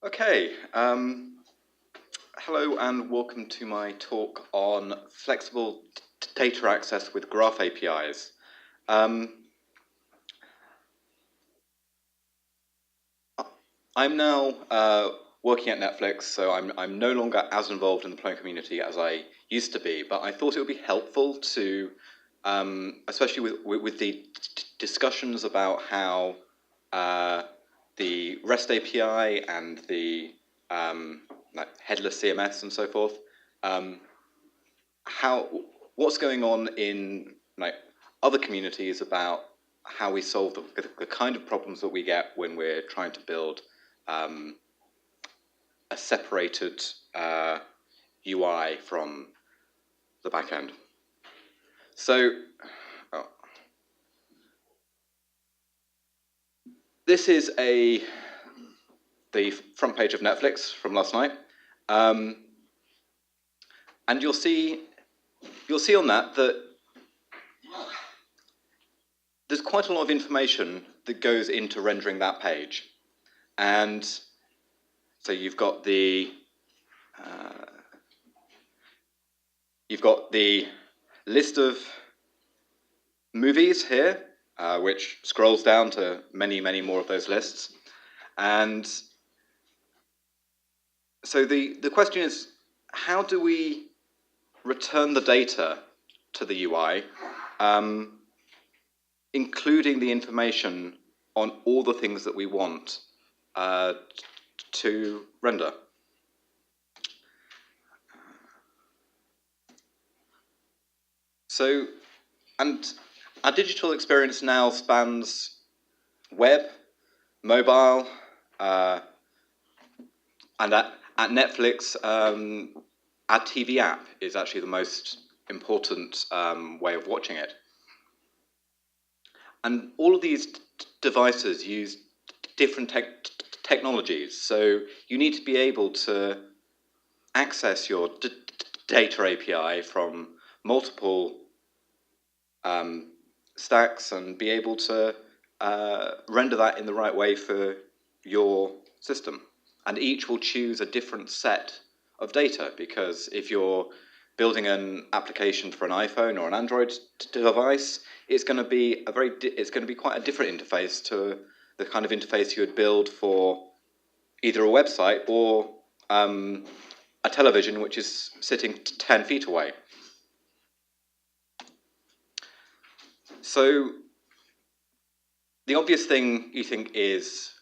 Okay, hello and welcome to my talk on flexible data access with graph APIs. I'm now working at Netflix, so I'm no longer as involved in the Plone community as I used to be, but I thought it would be helpful to, especially with the discussions about how the REST API and the like headless CMS and so forth, what's going on in like other communities about how we solve the kind of problems that we get when we're trying to build a separated UI from the back end. So this is the front page of Netflix from last night, and you'll see on that there's quite a lot of information that goes into rendering that page, and so you've got the list of movies here, which scrolls down to many, many more of those lists. And so the question is, how do we return the data to the UI, including the information on all the things that we want to render? So, and our digital experience now spans web, mobile, and at Netflix, our TV app is actually the most important way of watching it. And all of these devices use different technologies, so you need to be able to access your data API from multiple stacks and be able to render that in the right way for your system. And each will choose a different set of data, because if you're building an application for an iPhone or an Android device, it's going to be quite a different interface to the kind of interface you would build for either a website or a television which is sitting 10 feet away. So the obvious thing you think is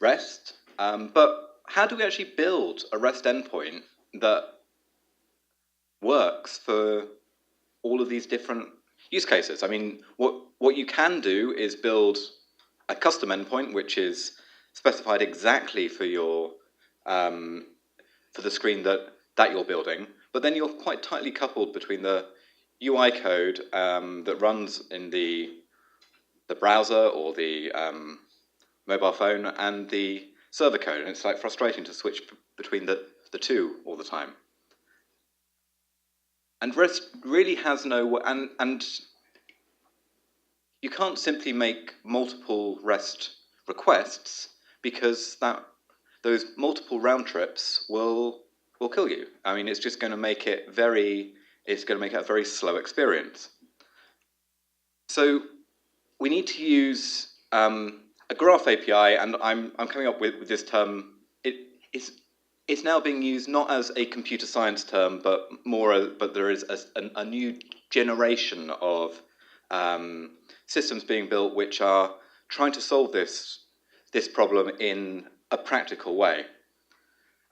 REST, but how do we actually build a REST endpoint that works for all of these different use cases? I mean, what you can do is build a custom endpoint which is specified exactly for your for the screen that you're building, but then you're quite tightly coupled between the UI code that runs in the browser or the mobile phone and the server code, and it's like frustrating to switch between the two all the time. And REST really has no, and you can't simply make multiple REST requests, because those multiple round trips will kill you. I mean, it's just going to make it a very slow experience. So we need to use a graph API, and I'm coming up with this term. It's now being used not as a computer science term, but there is a new generation of systems being built which are trying to solve this problem in a practical way.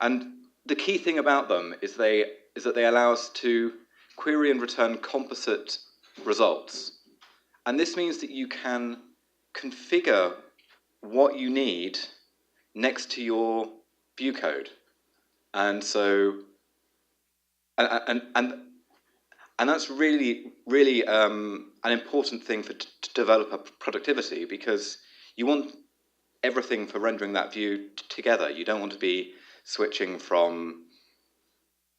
And the key thing about them is that they allow us to query and return composite results. And this means that you can configure what you need next to your view code. And so, and that's really an important thing for developer productivity, because you want everything for rendering that view together. You don't want to be switching from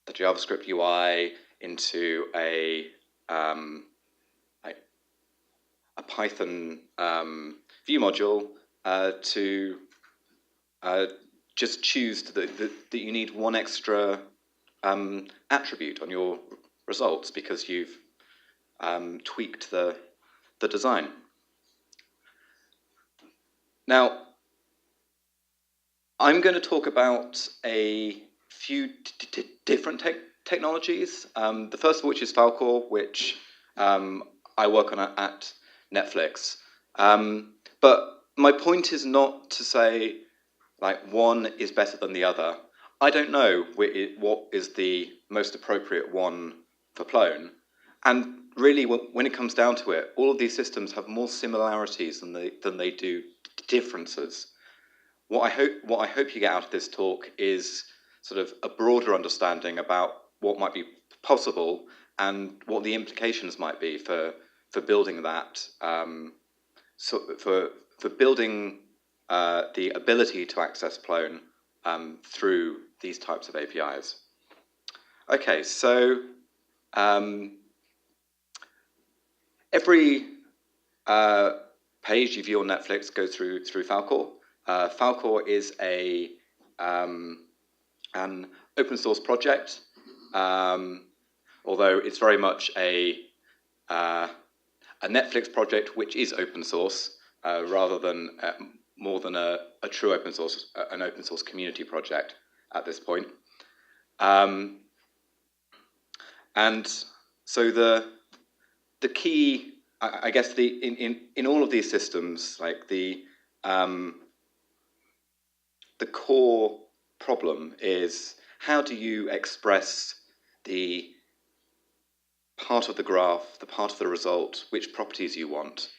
the JavaScript UI into a Python view module to just choose that you need one extra attribute on your results because you've tweaked the design. Now, I'm going to talk about a few different technologies. The first of which is Falcor, which I work on at Netflix. But my point is not to say like one is better than the other. I don't know what is the most appropriate one for Plone. And really, when it comes down to it, all of these systems have more similarities than they do differences. What I hope you get out of this talk is sort of a broader understanding about what might be possible and what the implications might be for building that. For building the ability to access Plone through these types of APIs. Okay, so every page you view on Netflix goes through Falcor. Falcor is an open source project, although it's very much a Netflix project which is open source rather than more than a true open source, an open source community project at this point. And so the key, I guess, in all of these systems, like the core problem is how do you express the part of the graph, the part of the result, which properties you want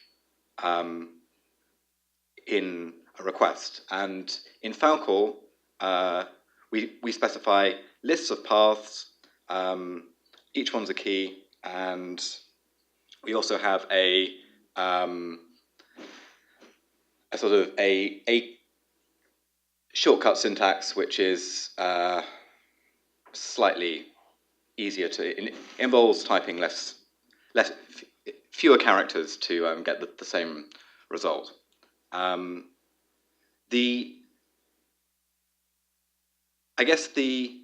in a request. And in Falcor, we specify lists of paths, each one's a key, and we also have a sort of a shortcut syntax, which is slightly easier to, involves typing fewer characters to get the same result. I guess the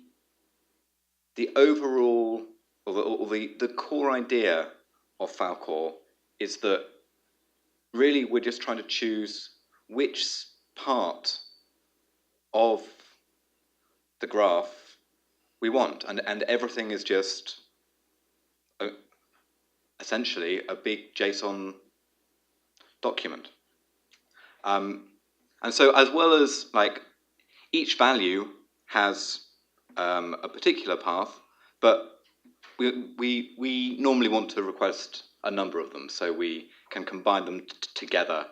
overall, or the core idea of Falcor is that really we're just trying to choose which part of the graph we want, and everything is just essentially a big JSON document. And so, as well as like each value has a particular path, but we normally want to request a number of them, so we can combine them together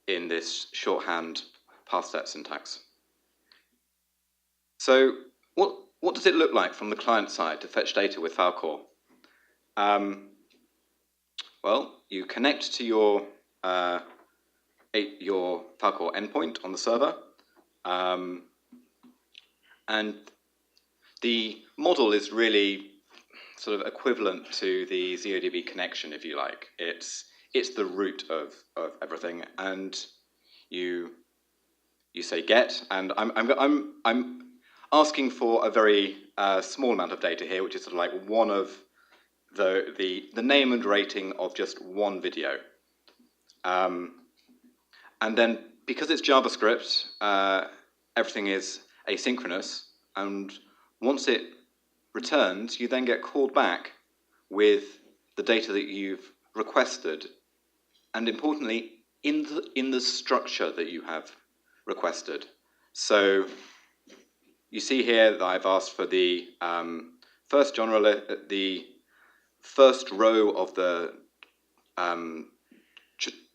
in this shorthand path set syntax. So what does it look like from the client side to fetch data with Falcor? Well, you connect to your Falcor endpoint on the server, and the model is really sort of equivalent to the ZODB connection, if you like. It's the root of everything, and you say get, and I'm asking for a very small amount of data here, which is sort of like one of the name and rating of just one video. And then because it's JavaScript, everything is asynchronous, and once it returns, you then get called back with the data that you've requested, and importantly, in the structure that you have requested. So you see here that I've asked for the first genre, the first row of the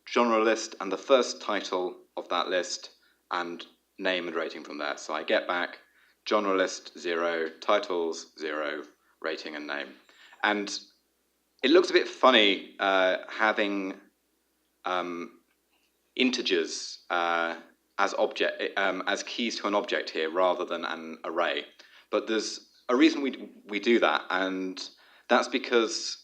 genre list, and the first title of that list, and name and rating from there. So I get back genre list 0, titles 0, rating and name. And it looks a bit funny having integers as keys to an object here rather than an array. But there's a reason we do that, and that's because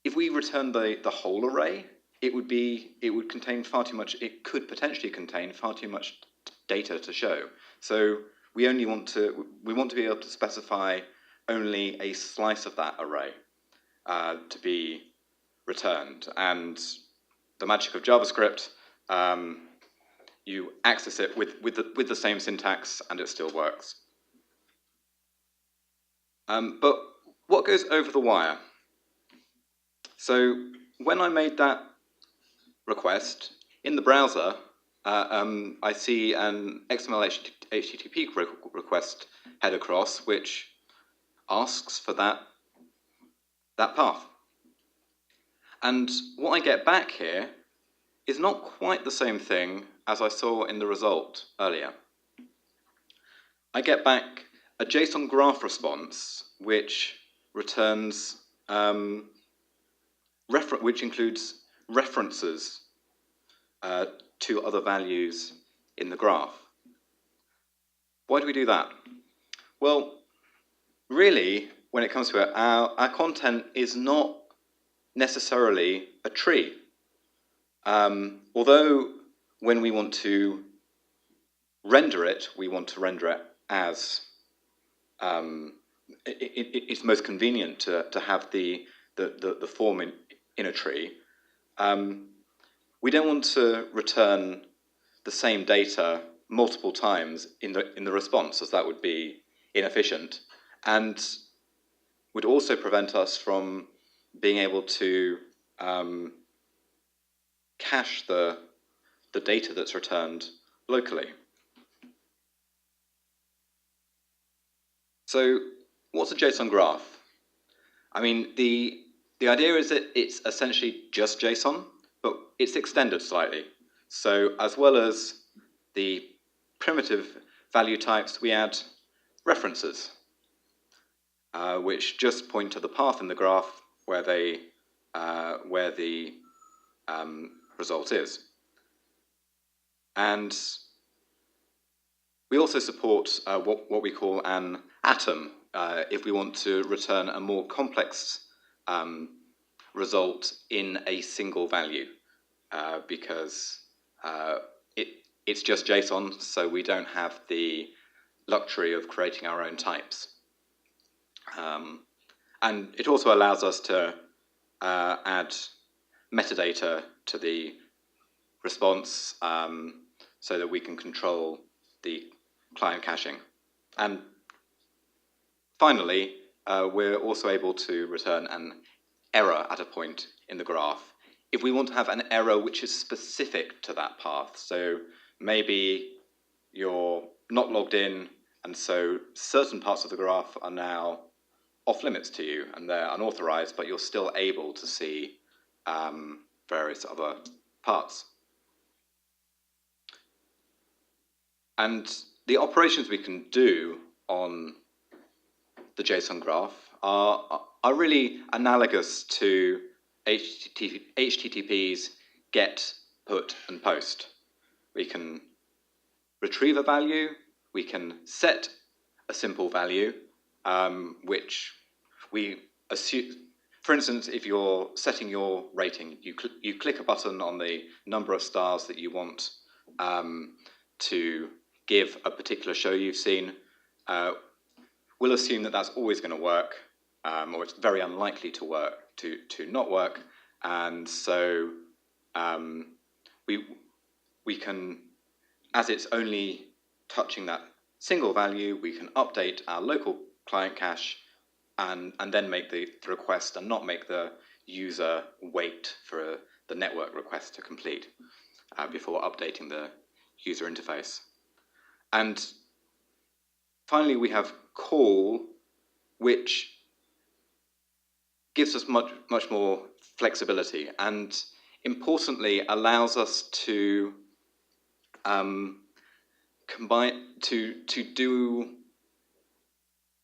if we return the whole array, it would contain far too much. It could potentially contain far too much data to show. So we want to be able to specify only a slice of that array to be returned. And the magic of JavaScript, you access it with the same syntax, and it still works. But what goes over the wire? So when I made that request in the browser, I see an XML HTTP request head across, which asks for that path. And what I get back here is not quite the same thing as I saw in the result earlier. I get back a JSON Graph response, which returns, which includes references to other values in the graph. Why do we do that? Well, really, when it comes to it, our content is not necessarily a tree. Although when we want to render it, we want to render it as it's most convenient to have the form in a tree. We don't want to return the same data multiple times in the response, as that would be inefficient, and would also prevent us from being able to cache the data that's returned locally. So what's a JSON graph? I mean, the idea is that it's essentially just JSON, but it's extended slightly. So as well as the primitive value types, we add references, which just point to the path in the graph where the result is. And we also support what we call an atom if we want to return a more complex result in a single value, because it's just JSON, so we don't have the luxury of creating our own types. And it also allows us to add metadata to the response so that we can control the client caching. And finally, we're also able to return an error at a point in the graph if we want to have an error which is specific to that path. So maybe you're not logged in, and so certain parts of the graph are now off limits to you, and they're unauthorized, but you're still able to see various other parts. And the operations we can do on the JSON graph are really analogous to HTTP's get, put, and post. We can retrieve a value, we can set a simple value, which we assume. For instance, if you're setting your rating, you click a button on the number of stars that you want to give a particular show you've seen. We'll assume that that's always going to work, or it's very unlikely to work, to not work, and so we can, as it's only touching that single value, we can update our local client cache and then make the request and not make the user wait for the network request to complete before updating the user interface. And finally, we have call, which gives us much more flexibility and importantly allows us to to do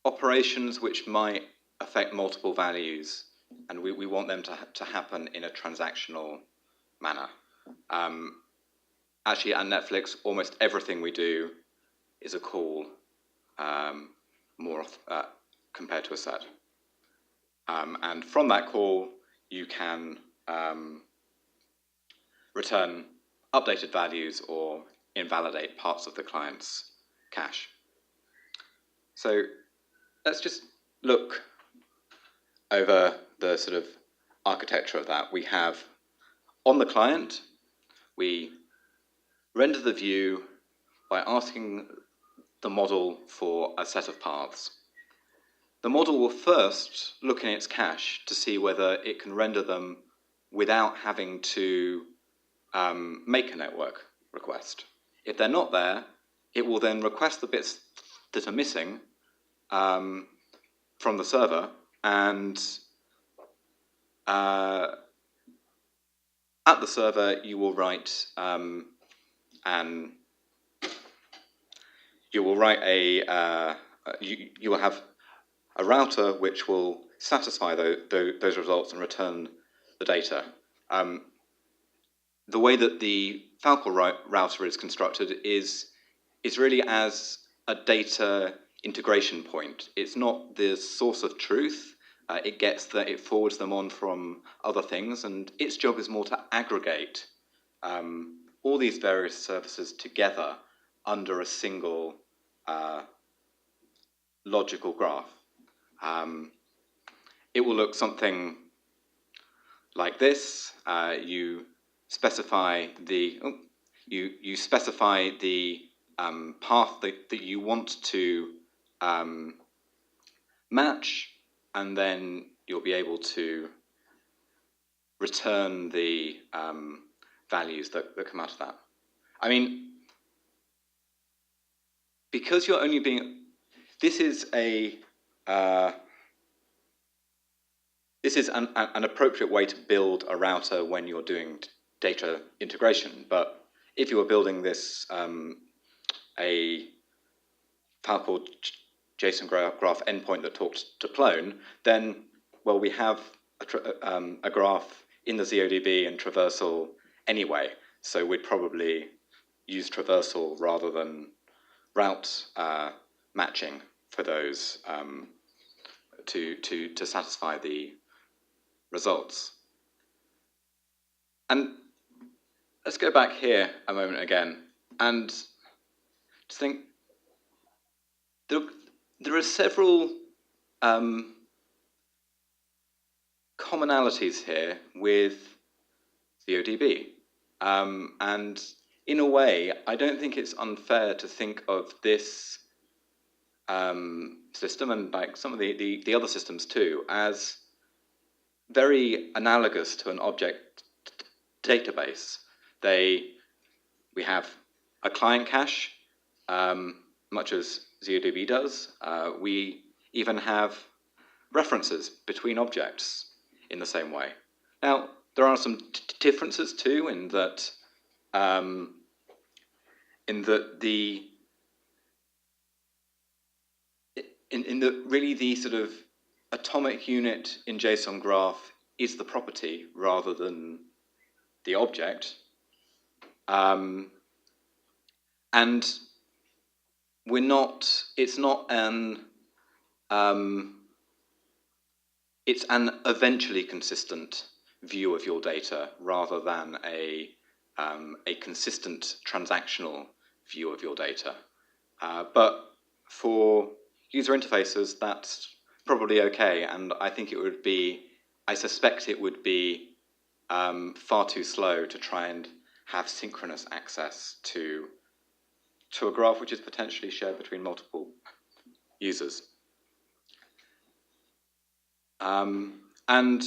operations which might affect multiple values, and we want them to happen in a transactional manner. Actually, at Netflix, almost everything we do is a call, compared to a set. And from that call, you can return updated values or invalidate parts of the client's cache. So let's just look over the sort of architecture of that. We have on the client, we render the view by asking the model for a set of paths. The model will first look in its cache to see whether it can render them without having to make a network request. If they're not there, it will then request the bits that are missing from the server, and at the server you will write you will have a router which will satisfy those results and return the data. The way that the Falcor router is constructed is really as a data integration point. It's not the source of truth. It forwards them on from other things, and its job is more to aggregate all these various services together under a single logical graph. It will look something like this. You specify the path that you want to match, and then you'll be able to return the values that come out of that. I mean, because you're only being, this is an appropriate way to build a router when you're doing data integration. But if you were building this a Falcor JSON graph endpoint that talks to Plone, then, well, we have a graph in the ZODB and traversal anyway, so we'd probably use traversal rather than route matching for those to satisfy the results. And let's go back here a moment again and just think there are several commonalities here with ZODB. And in a way, I don't think it's unfair to think of this system, and like some of the other systems too, as very analogous to an object database. We have a client cache, much as ZODB does. We even have references between objects in the same way. Now, there are some differences too, in that really the sort of atomic unit in JSON Graph is the property rather than the object. And it's an eventually consistent view of your data rather than a consistent transactional view of your data. But for user interfaces, that's probably okay, and I suspect it would be far too slow to try and have synchronous access to a graph which is potentially shared between multiple users. And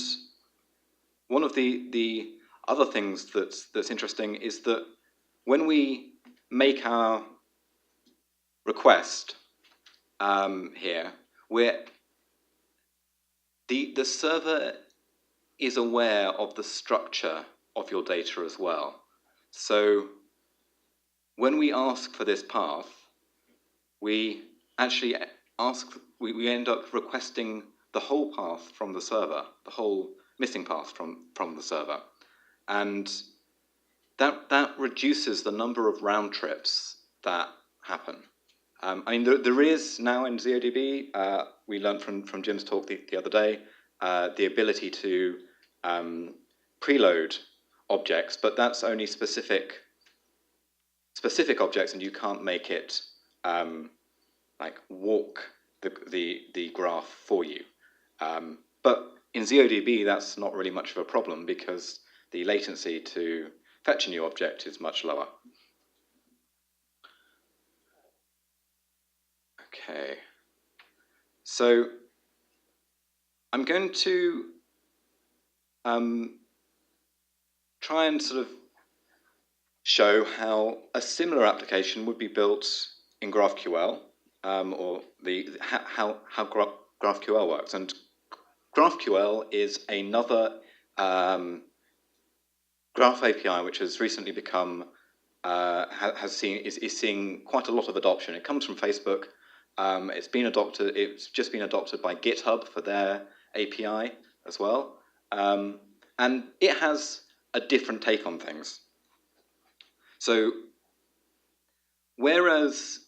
one of the other things that's interesting is that when we make our request here, the server is aware of the structure of your data as well. So when we ask for this path, we actually we end up requesting the whole path from the server, the whole missing path from the server. And that reduces the number of round trips that happen. I mean, there is now in ZODB, we learned from Jim's talk the other day, the ability to preload objects, but that's only specific objects, and you can't make it like walk the graph for you. But in ZODB, that's not really much of a problem because the latency to fetch a new object is much lower. Okay, so I'm going to try and sort of show how a similar application would be built in GraphQL, or how GraphQL works. And GraphQL is another Graph API which has recently become is seeing quite a lot of adoption. It comes from Facebook. It's just been adopted by GitHub for their API as well, and it has a different take on things. So, whereas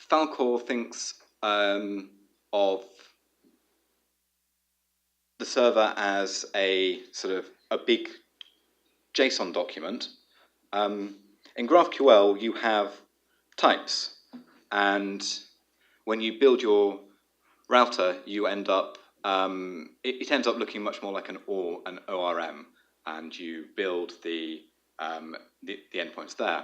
Falcor thinks of the server as a sort of a big JSON document, in GraphQL you have types, and when you build your router, you end up it ends up looking much more like an ORM, and you build the endpoints there.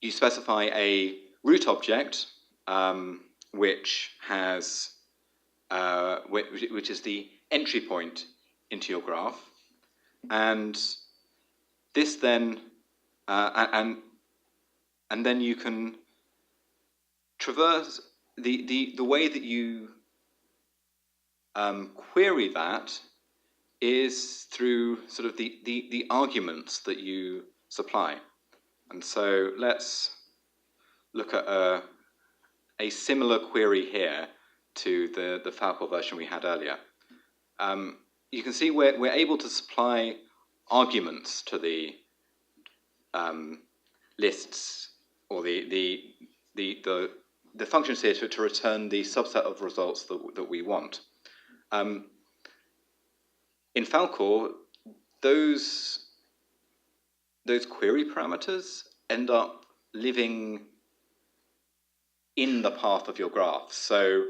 You specify a root object, which has which is the entry point into your graph, and this then and then you can traverse the way that you query that is through sort of the arguments that you supply. And so let's look at a similar query here to the Falcor version we had earlier. You can see we're able to supply arguments to the lists, or the functions here to return the subset of results that we want. In Falcor, those query parameters end up living in the path of your graph. So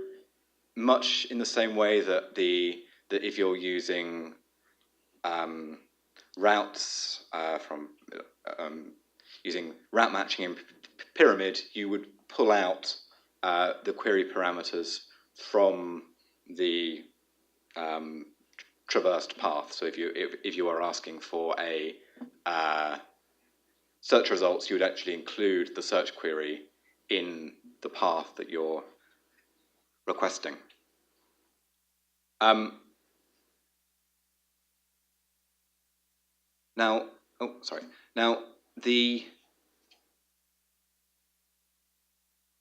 much in the same way that if you're using routes from using route matching in Pyramid, you would pull out the query parameters from the traversed path. So if you are asking for a search results, you would actually include the search query in the path that you're requesting. Now the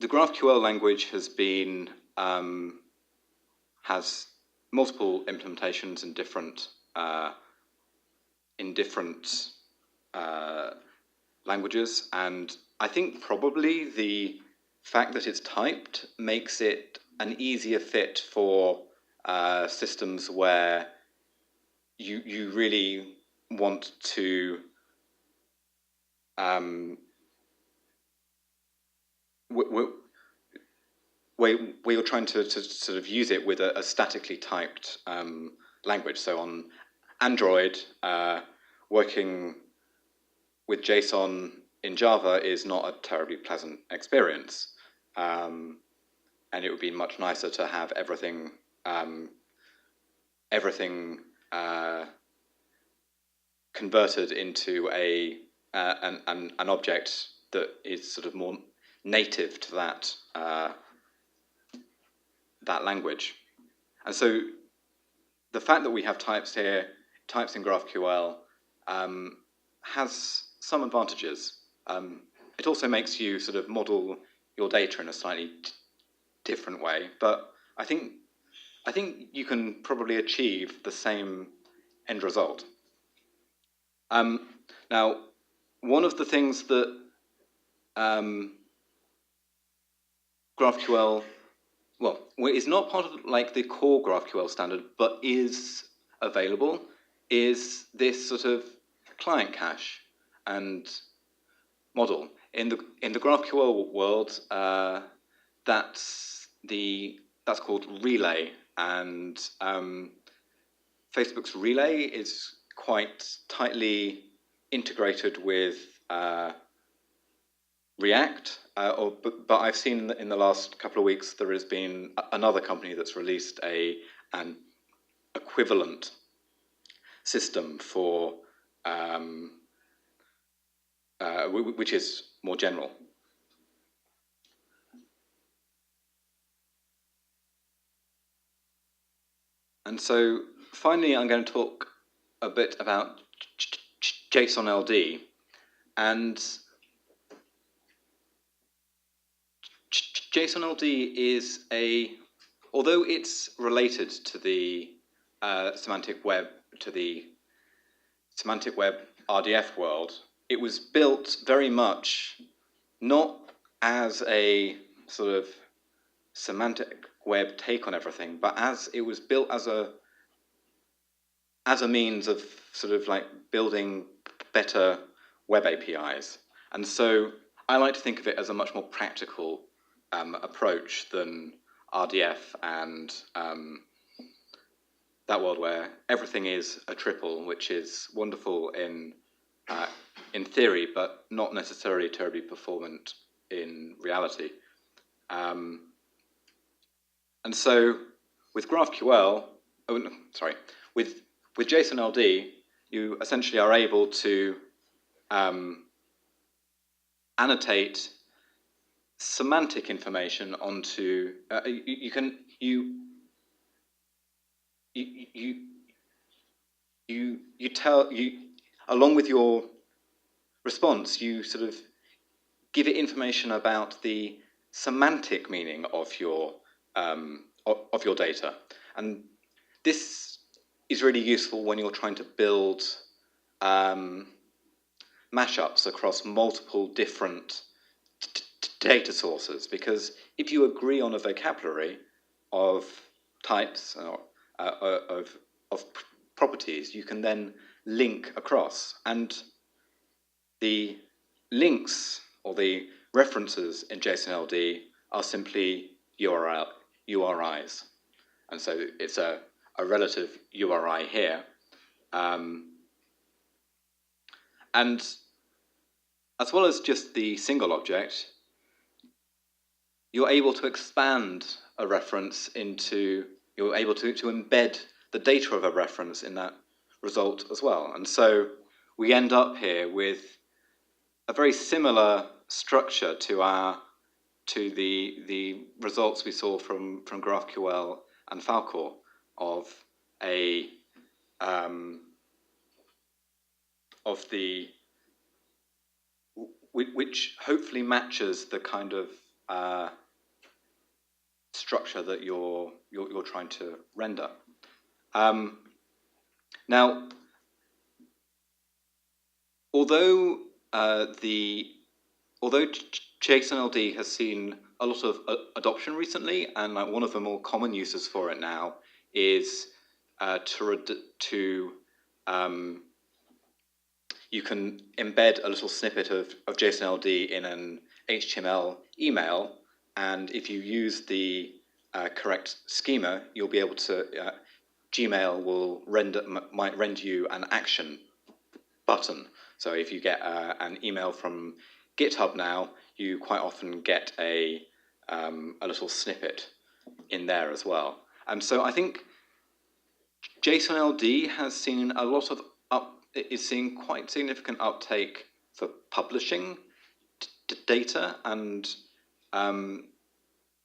GraphQL language has multiple implementations in different languages, and I think probably the fact that it's typed makes it an easier fit for systems where you really want to where you're trying to sort of use it with a statically typed language. So on Android, working with JSON in Java is not a terribly pleasant experience, and it would be much nicer to have everything converted into an object that is sort of more native to that language. And so the fact that we have types here, types in GraphQL, has some advantages. It also makes you sort of model your data in a slightly different way, but I think you can probably achieve the same end result. Now, one of the things that GraphQL, well, is not part of like the core GraphQL standard, but is available is this sort of client cache and model. In the GraphQL world, that's called Relay, and Facebook's Relay is quite tightly integrated with React, but I've seen in the last couple of weeks there has been another company that's released an equivalent system for which is more general. And so finally, I'm going to talk a bit about JSONLD, and JSONLD is although it's related to the semantic web RDF world, it was built very much not as a sort of semantic web take on everything, but as it was built as a means of sort of like building better web APIs. And so I like to think of it as a much more practical approach than RDF and that world where everything is a triple, which is wonderful in theory, but not necessarily terribly performant in reality. And so with GraphQL, with JSONLD, you essentially are able to annotate semantic information onto. Along with your response, you sort of give it information about the semantic meaning of your data, and this is really useful when you're trying to build mashups across multiple different data sources, because if you agree on a vocabulary of types or of properties, you can then link across, and the links or the references in JSONLD are simply URIs, and so it's a relative URI here, and as well as just the single object, you're able to expand a reference you're able to embed the data of a reference in that result as well. And so we end up here with a very similar structure to the results we saw from GraphQL and Falcor of which hopefully matches the kind of structure that you're trying to render. Now, although JSONLD has seen a lot of adoption recently, and one of the more common uses for it now is you can embed a little snippet of JSONLD in an HTML email, and if you use the correct schema, you'll be able to. Gmail might render you an action button. So if you get an email from GitHub now, you quite often get a little snippet in there as well. And so I think JSONLD has seen is seeing quite significant uptake for publishing data, and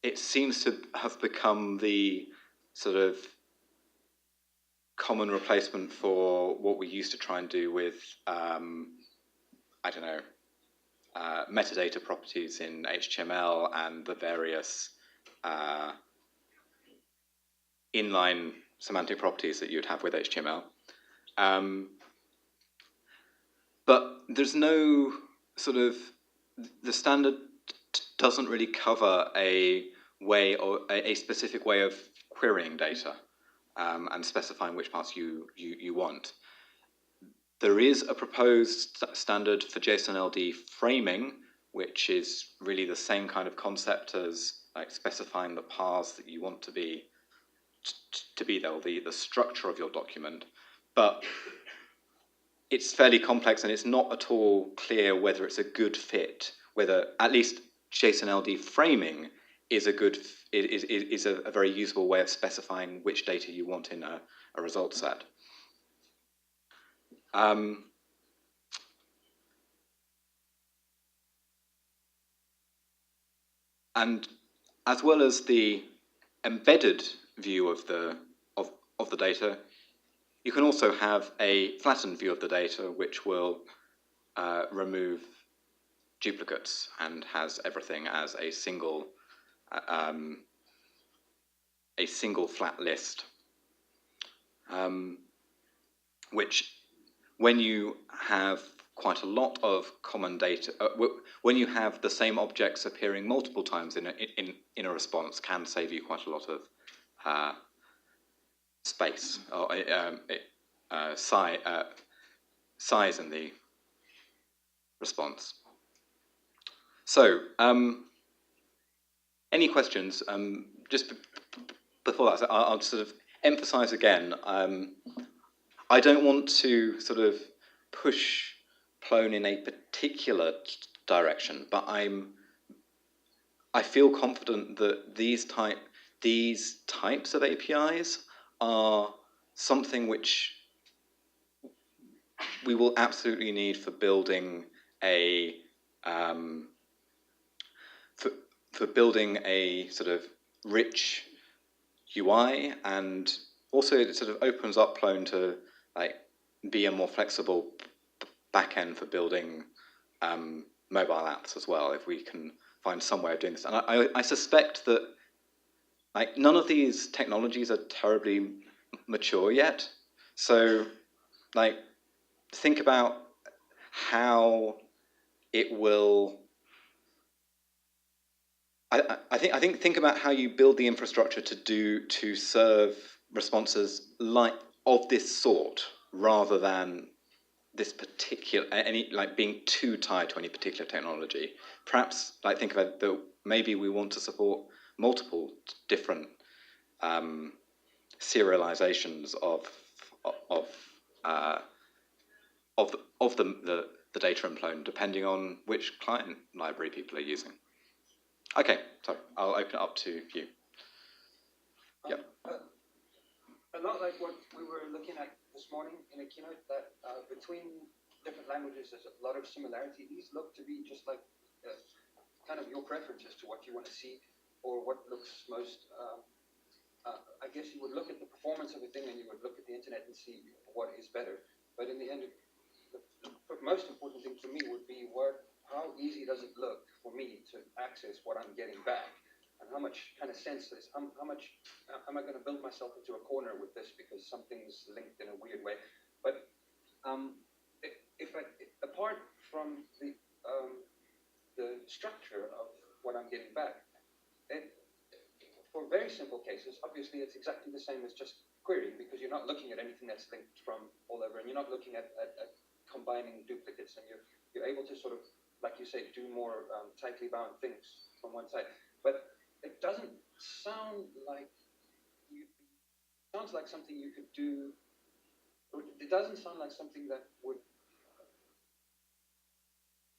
it seems to have become the sort of common replacement for what we used to try and do with, metadata properties in HTML and the various inline semantic properties that you'd have with HTML. But there's no sort of, the standard doesn't really cover a way or a specific way of querying data. and specifying which paths you want. There is a proposed standard for JSONLD framing, which is really the same kind of concept as like specifying the paths that you want to be there, or the structure of your document. But it's fairly complex, and it's not at all clear whether it's a good fit, whether at least JSONLD framing is a good is a very usable way of specifying which data you want in a result set. And as well as the embedded view of the data, you can also have a flattened view of the data, which will remove duplicates and has everything as a single flat list, which, when you have quite a lot of common data, when you have the same objects appearing multiple times in a response, can save you quite a lot of space or size in the response. So, any questions? Just before that, so I'll sort of emphasize again, I don't want to sort of push Plone in a particular direction, but I feel confident that these types of APIs are something which we will absolutely need for building a for building a sort of rich UI, and also it sort of opens up Plone to like be a more flexible backend for building mobile apps as well, if we can find some way of doing this. And I suspect that like none of these technologies are terribly mature yet, so like think about how it will. I think about how you build the infrastructure to serve responses like of this sort, rather than this particular being too tied to any particular technology. Perhaps like think about that maybe we want to support multiple different serializations of the data in Plone, depending on which client library people are using. Okay, sorry, I'll open it up to you. Yeah. A lot like what we were looking at this morning in a keynote, that between different languages there's a lot of similarity. These look to be just like kind of your preferences to what you want to see, or what looks most. I guess you would look at the performance of a thing, and you would look at the internet and see what is better. But in the end, the most important thing for me would be how easy does it look for me to access what I'm getting back, and how much kind of sense is, how much am I going to build myself into a corner with this because something's linked in a weird way. But apart from the structure of what I'm getting back, for very simple cases, obviously it's exactly the same as just querying, because you're not looking at anything that's linked from all over, and you're not looking at combining duplicates, and you're able to sort of, like you say, do more tightly bound things from one side. But it doesn't sound like sounds like something you could do. It doesn't sound like something that would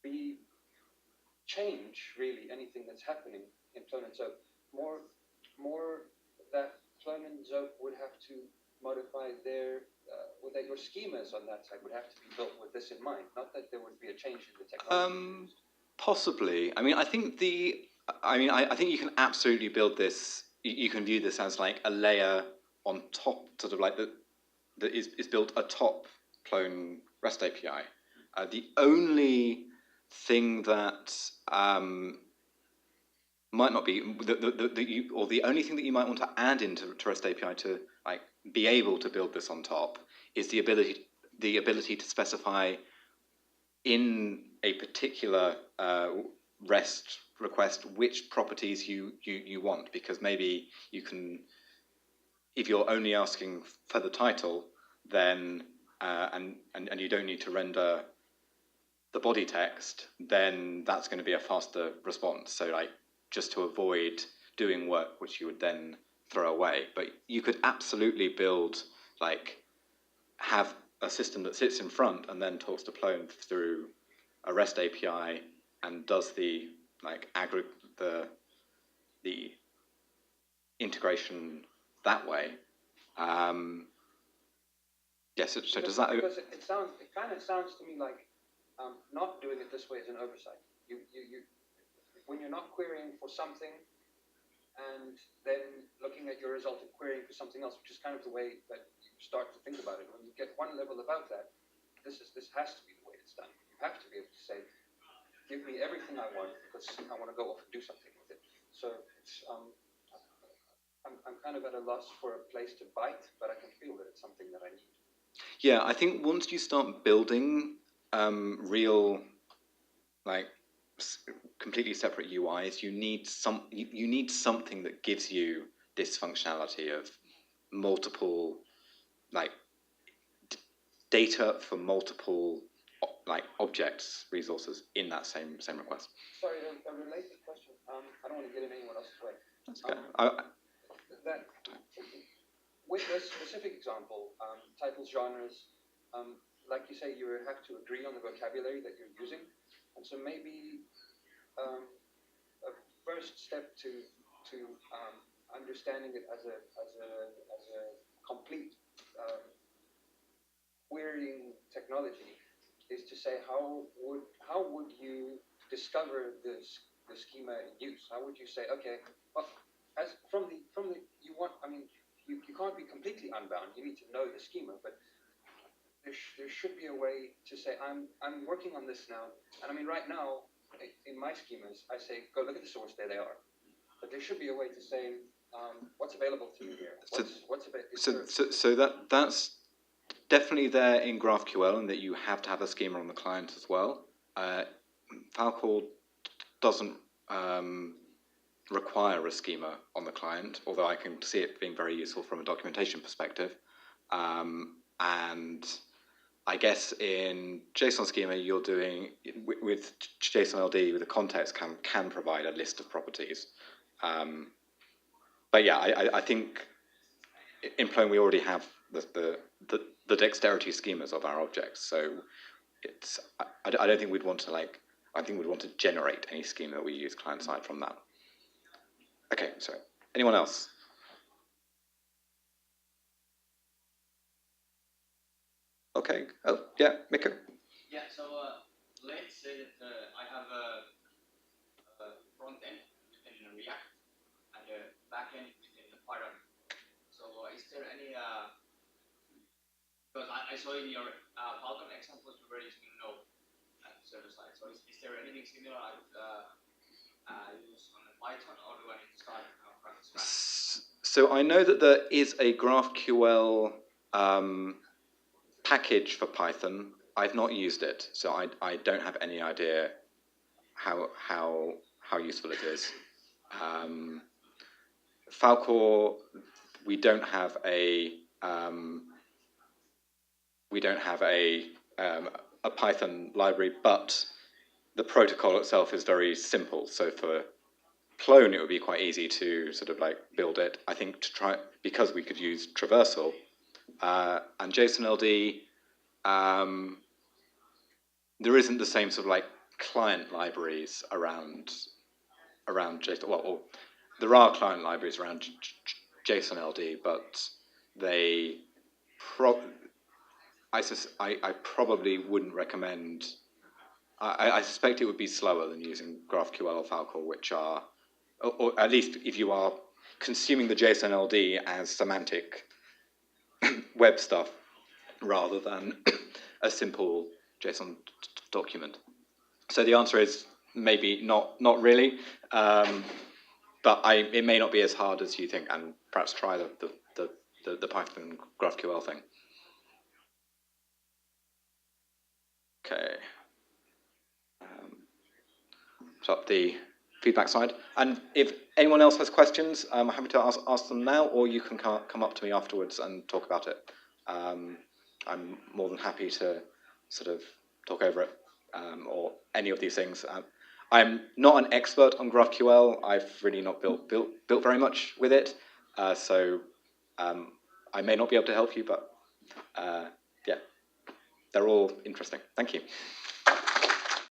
be change really anything that's happening in Plone and Zope. More that Plone and Zope would have to modify their your schemas on that side would have to be built with this in mind. Not that there would be a change in the technology. Possibly. I mean, I think I think you can absolutely build this. You can view this as like a layer on top, sort of like that is built atop Plone REST API. The only thing that might not be the only thing that you might want to add into REST API to like be able to build this on top is the ability to specify in a particular REST request which properties you want, because maybe you can if you're only asking for the title, then and you don't need to render the body text, then that's going to be a faster response. So like just to avoid doing work which you would then throw away. But you could absolutely build like have a system that sits in front and then talks to Plone through a REST API and does the like the integration that way. Yes, so does that? Because it kind of sounds to me like not doing it this way is an oversight. You when you're not querying for something and then looking at your result and querying for something else, which is kind of the way that you start to think about it. When you get one level above that, this has to be the way it's done. You have to be able to say, give me everything I want because I want to go off and do something with it. So it's I'm kind of at a loss for a place to bite, but I can feel that it's something that I need. Yeah, I think once you start building real, like completely separate UIs, you need something that gives you this functionality of multiple, like data for multiple like objects, resources in that same request. Sorry, a related question. I don't want to get in anyone else's way. That's okay. That with this specific example, titles, genres, like you say, you have to agree on the vocabulary that you're using, and so maybe a first step to understanding it as a complete querying technology is to say how would you discover the schema in use? How would you say, okay, well, as from the you want, I mean, you can't be completely unbound. You need to know the schema, but there should be a way to say I'm working on this now, and I mean right now in my schemas I say go look at the source, there they are, but there should be a way to say what's available to you here. So that's definitely there in GraphQL, and that you have to have a schema on the client as well. Falcor doesn't require a schema on the client, although I can see it being very useful from a documentation perspective. And I guess in JSON schema, you're doing with JSONLD with the context can provide a list of properties. But yeah, I think in Plone we already have the dexterity schemas of our objects, so it's I don't think we'd want to I think we'd want to generate any schema that we use client side from that. Okay, so anyone else? Okay. Oh yeah, Miko. Yeah. So let's say that I have a front end in React and a back end in Python. So is there any because I saw in your Falcon examples you were using Node at the server side. So is there anything similar I would use on the Python, or do I need to start from scratch? So I know that there is a GraphQL package for Python. I've not used it, so I don't have any idea how useful it is. Falcor, we don't have a Python library, but the protocol itself is very simple. So for Plone, it would be quite easy to sort of like build it. I think to try, because we could use traversal and JSONLD, there isn't the same sort of like client libraries around JSON. Well, there are client libraries around JSONLD, but they I probably wouldn't recommend. I suspect it would be slower than using GraphQL or Falcor, which are, or at least if you are consuming the JSONLD as semantic web stuff rather than a simple JSON document. So the answer is maybe not really, but it may not be as hard as you think, and perhaps try the Python GraphQL thing. Okay. So the feedback side. And if anyone else has questions, I'm happy to ask them now, or you can come up to me afterwards and talk about it. I'm more than happy to sort of talk over it, or any of these things. I'm not an expert on GraphQL. I've really not built very much with it, so I may not be able to help you, but yeah, they're all interesting. Thank you.